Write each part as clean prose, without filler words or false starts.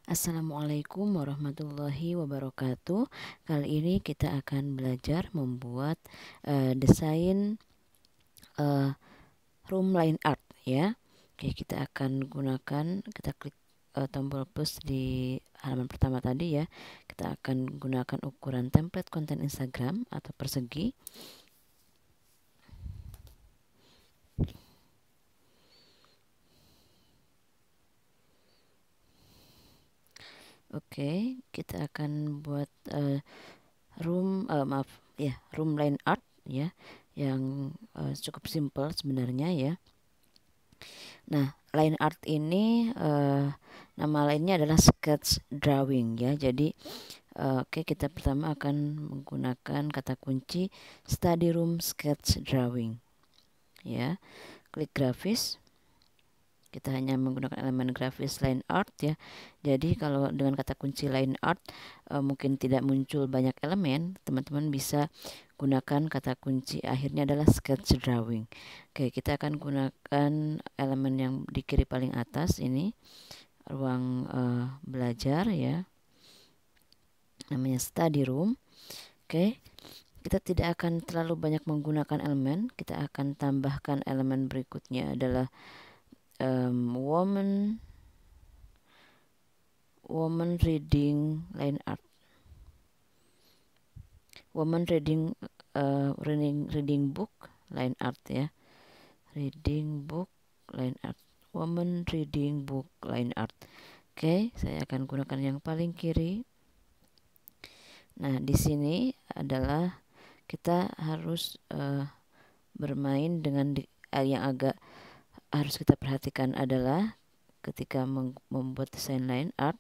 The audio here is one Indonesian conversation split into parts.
Assalamualaikum warahmatullahi wabarakatuh. Kali ini kita akan belajar membuat desain room line art ya. Oke, kita akan kita klik tombol plus di halaman pertama tadi ya. Kita akan gunakan ukuran template konten Instagram atau persegi. Oke, kita akan buat room line art ya, yang cukup simple sebenarnya ya. Nah, line art ini nama lainnya adalah sketch drawing ya. Jadi kita pertama akan menggunakan kata kunci study room sketch drawing ya. Klik grafis. Kita hanya menggunakan elemen grafis line art ya. Jadi kalau dengan kata kunci line art mungkin tidak muncul banyak elemen, teman-teman bisa gunakan kata kunci akhirnya adalah sketch drawing. Oke, kita akan gunakan elemen yang di kiri paling atas ini, ruang belajar ya, namanya study room. Oke, kita tidak akan terlalu banyak menggunakan elemen, kita akan tambahkan elemen berikutnya adalah woman reading line art. Woman reading book line art ya. Reading book line art. Woman reading book line art. Oke, saya akan gunakan yang paling kiri. Nah, di sini adalah kita harus bermain dengan yang agak harus kita perhatikan adalah ketika membuat desain line art,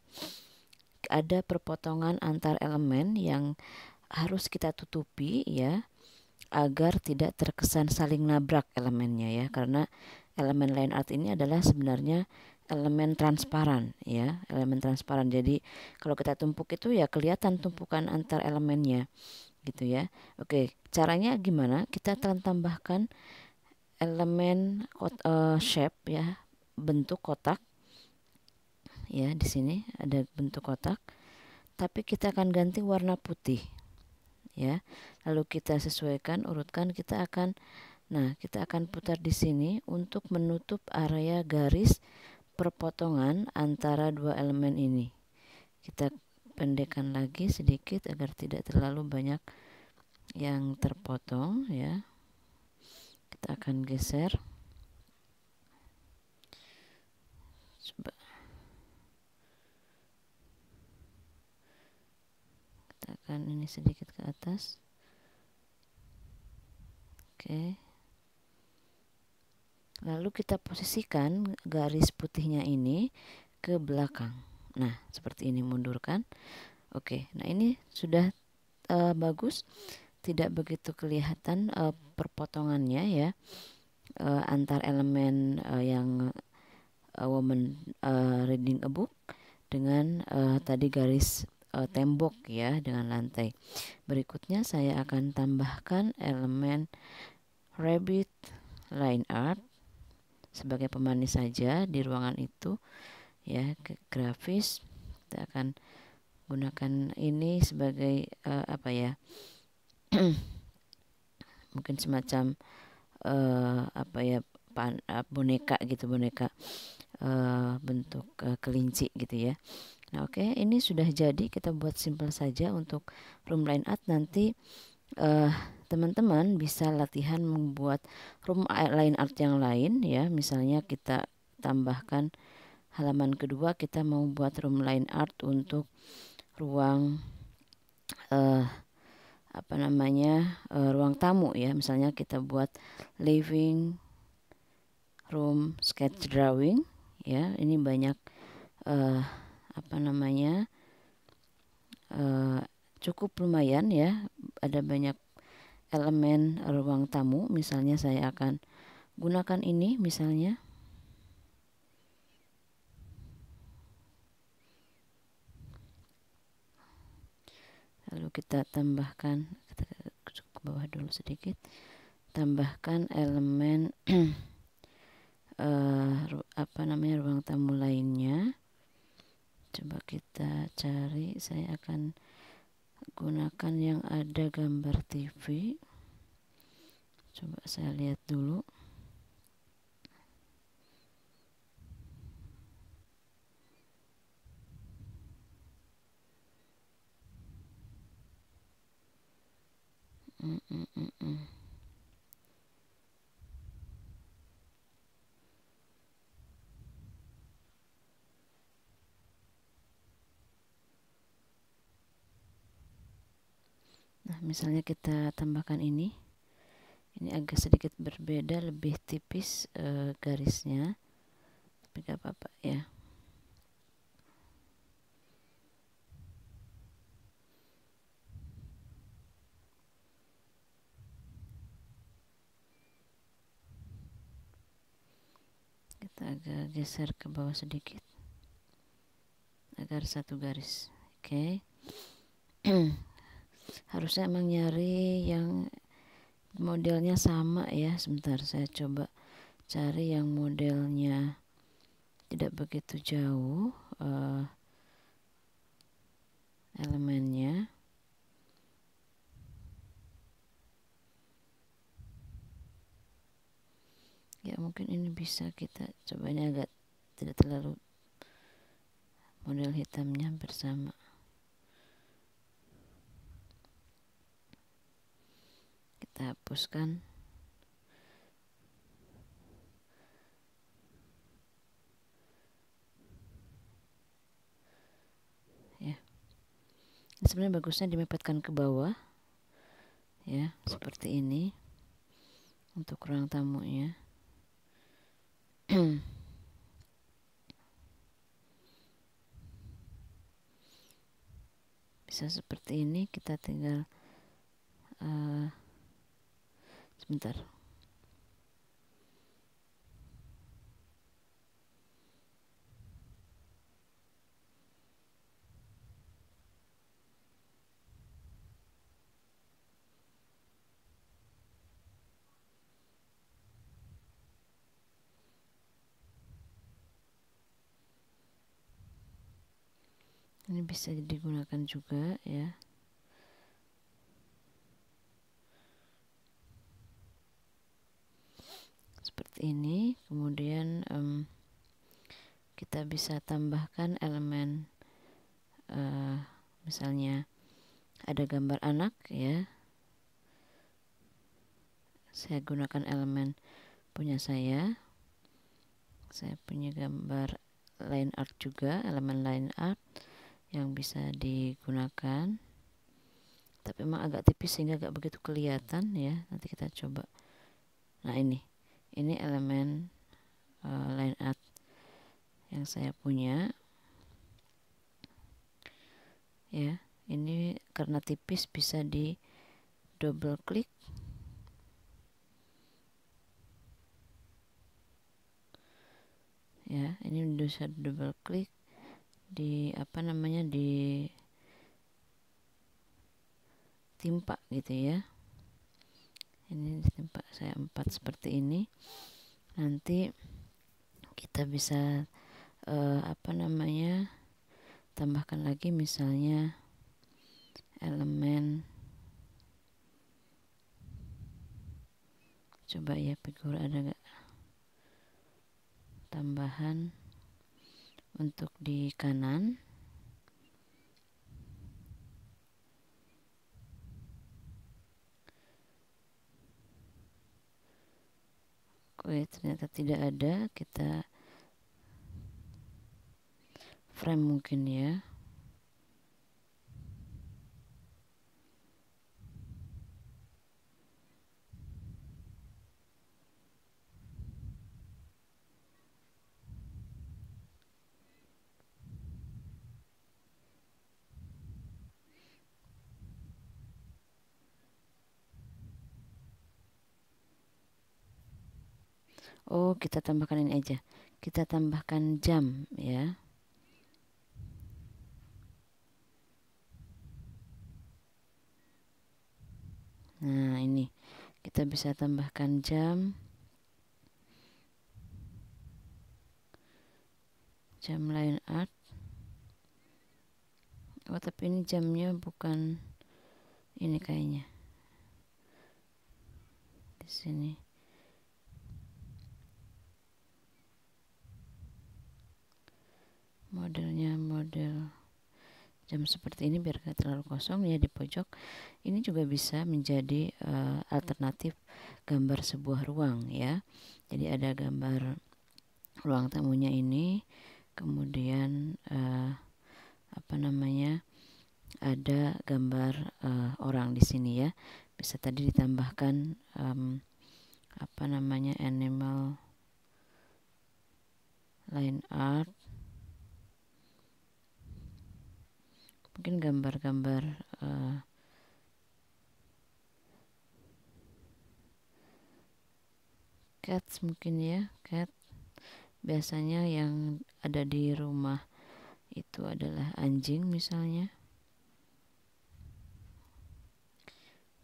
ada perpotongan antar elemen yang harus kita tutupi ya, agar tidak terkesan saling nabrak elemennya ya, karena elemen line art ini adalah sebenarnya elemen transparan ya, elemen transparan. Jadi kalau kita tumpuk itu ya kelihatan tumpukan antar elemennya gitu ya. Oke, caranya gimana? Kita akan tambahkan elemen shape ya, bentuk kotak ya. Di sini ada bentuk kotak, tapi kita akan ganti warna putih ya. Lalu kita sesuaikan, urutkan, kita akan putar di sini untuk menutup area garis perpotongan antara dua elemen ini. Kita pendekkan lagi sedikit agar tidak terlalu banyak yang terpotong ya. Kita akan geser. Coba kita akan ini sedikit ke atas. Oke. Lalu kita posisikan garis putihnya ini ke belakang. Nah, seperti ini, mundurkan. Oke, nah ini sudah bagus. Tidak begitu kelihatan perpotongannya ya, antar elemen yang woman reading a book dengan tadi garis tembok ya, dengan lantai. Berikutnya saya akan tambahkan elemen rabbit line art sebagai pemanis saja di ruangan itu ya. Ke grafis, kita akan gunakan ini sebagai mungkin semacam boneka gitu, boneka bentuk kelinci gitu ya. Nah, oke, ini sudah jadi. Kita buat simple saja untuk room line art. Nanti teman-teman bisa latihan membuat room line art yang lain ya. Misalnya kita tambahkan halaman kedua, kita mau buat room line art untuk ruang ruang tamu ya. Misalnya kita buat living room sketch drawing ya. Ini banyak cukup lumayan ya, ada banyak elemen ruang tamu. Misalnya saya akan gunakan ini misalnya. Lalu kita tambahkan, kita ke bawah dulu sedikit, tambahkan elemen ruang tamu lainnya. Coba kita cari, saya akan gunakan yang ada gambar TV. Coba saya lihat dulu. Nah, misalnya kita tambahkan ini agak sedikit berbeda, lebih tipis garisnya, tapi gak apa-apa ya. Kita agak geser ke bawah sedikit agar satu garis. Oke. Harusnya emang nyari yang modelnya sama ya. Sebentar, saya coba cari yang modelnya tidak begitu jauh elemennya. Ya, mungkin ini bisa kita coba, ini agak tidak terlalu, model hitamnya bersama. Kita hapuskan. Ya. Sebenarnya bagusnya dimepetkan ke bawah. Ya, seperti ini. Untuk ruang tamunya. Bisa seperti ini, kita tinggal sebentar. Ini bisa digunakan juga ya. Seperti ini. Kemudian kita bisa tambahkan elemen, misalnya ada gambar anak ya. Saya gunakan elemen punya saya. Saya punya gambar line art juga, elemen line art yang bisa digunakan, tapi memang agak tipis sehingga gak begitu kelihatan ya. Nanti kita coba. Nah, ini elemen line art yang saya punya ya. Ini karena tipis bisa di double klik ya. Ini bisa double klik di di timpa gitu ya. Ini ditimpa saya 4 seperti ini. Nanti kita bisa tambahkan lagi misalnya elemen, coba ya figur ada gak tambahan untuk di kanan. Oke, ternyata tidak ada. Kita frame mungkin ya. Oh, kita tambahkan ini aja. Kita tambahkan jam ya. Nah, ini kita bisa tambahkan jam line art. tapi ini jamnya bukan ini kayaknya. Di sini. Modelnya model jam seperti ini biar gak terlalu kosong ya di pojok. Ini juga bisa menjadi alternatif gambar sebuah ruang ya. Jadi ada gambar ruang tamunya ini, kemudian apa namanya, ada gambar orang di sini ya. Bisa tadi ditambahkan apa namanya, animal line art, mungkin gambar-gambar cats mungkin ya, cat. Biasanya yang ada di rumah itu adalah anjing misalnya,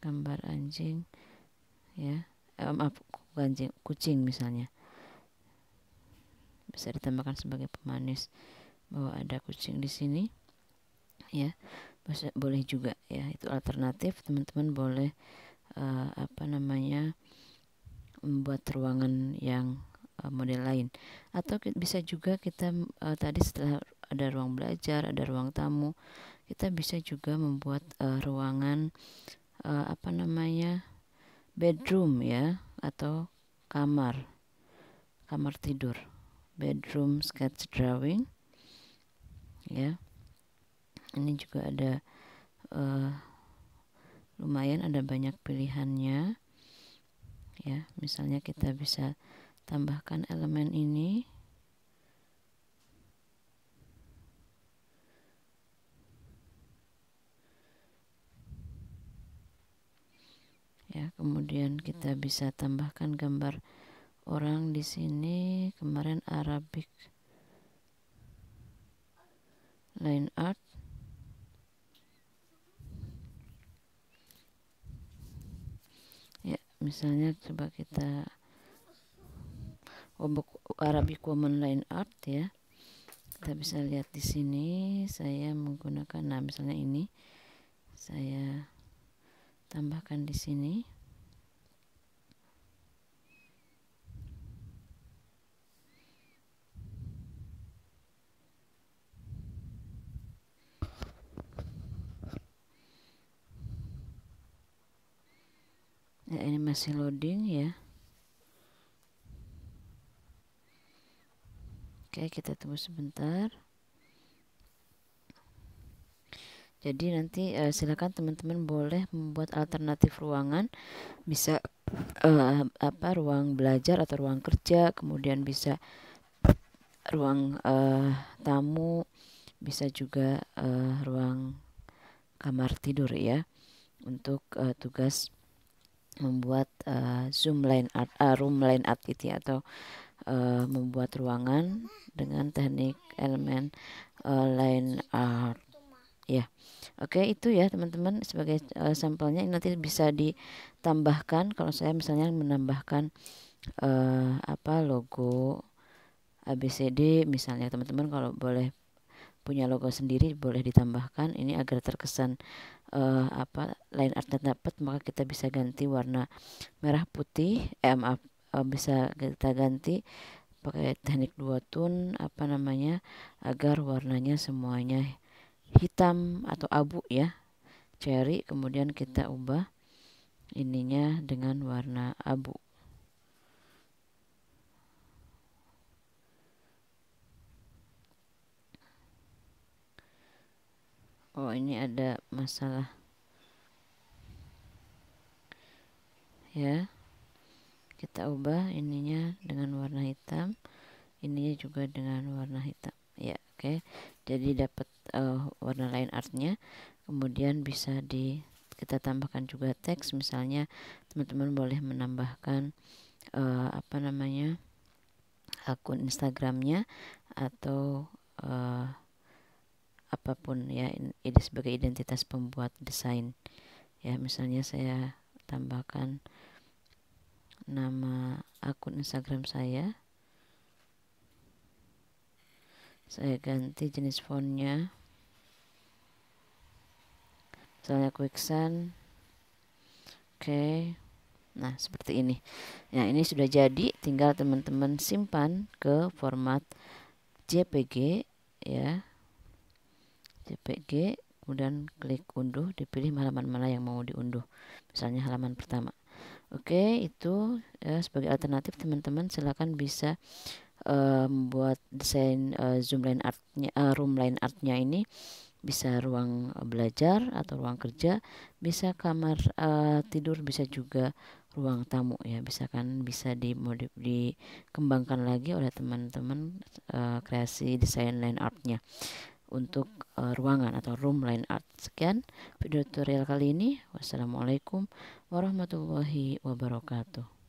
gambar anjing ya, maaf, anjing, kucing misalnya, bisa ditambahkan sebagai pemanis bahwa ada kucing di sini ya. Boleh juga ya, itu alternatif. Teman-teman boleh apa namanya, membuat ruangan yang model lain, atau bisa juga kita tadi setelah ada ruang belajar, ada ruang tamu, kita bisa juga membuat ruangan apa namanya, bedroom ya, atau kamar tidur, bedroom sketch drawing ya. Ini juga ada lumayan ada banyak pilihannya ya. Misalnya kita bisa tambahkan elemen ini ya, kemudian kita bisa tambahkan gambar orang di sini. Kemarin Arabic line art ya, misalnya coba kita Arabic woman line art ya. Kita bisa lihat di sini saya menggunakan, nah misalnya ini saya tambahkan di sini. Ya, ini masih loading ya. Oke, kita tunggu sebentar. Jadi nanti silakan teman-teman boleh membuat alternatif ruangan, bisa apa, ruang belajar atau ruang kerja, kemudian bisa ruang tamu, bisa juga ruang kamar tidur ya, untuk tugas membuat room line art gitu ya, atau membuat ruangan dengan teknik elemen line art ya. Oke, itu ya teman-teman sebagai sampelnya. Nanti bisa ditambahkan, kalau saya misalnya menambahkan apa, logo ABCD misalnya, teman-teman kalau boleh punya logo sendiri boleh ditambahkan ini agar terkesan apa, line artnya dapat. Maka kita bisa ganti warna merah putih, maaf, bisa kita ganti pakai teknik dua tone apa namanya, agar warnanya semuanya hitam atau abu ya, cherry. Kemudian kita ubah ininya dengan warna abu. Oh, ini ada masalah ya. Kita ubah ininya dengan warna hitam, ininya juga dengan warna hitam ya. Oke, jadi dapat warna line artnya. Kemudian bisa kita tambahkan juga teks, misalnya teman-teman boleh menambahkan apa namanya, akun Instagramnya atau apapun ya, ini sebagai identitas pembuat desain ya. Misalnya saya tambahkan nama akun Instagram saya ganti jenis fontnya misalnya Quicksand. Oke. Nah, seperti ini. Nah, ini sudah jadi, tinggal teman-teman simpan ke format JPG ya. JPG, kemudian klik unduh, dipilih halaman mana yang mau diunduh. Misalnya halaman pertama. Oke, itu ya, sebagai alternatif teman-teman silakan bisa membuat desain zoom line artnya, room line artnya ini bisa ruang belajar atau ruang kerja, bisa kamar tidur, bisa juga ruang tamu ya, bisa dikembangkan lagi oleh teman-teman kreasi desain line artnya untuk ruangan atau room line art. Sekian video tutorial kali ini. Wassalamualaikum warahmatullahi wabarakatuh.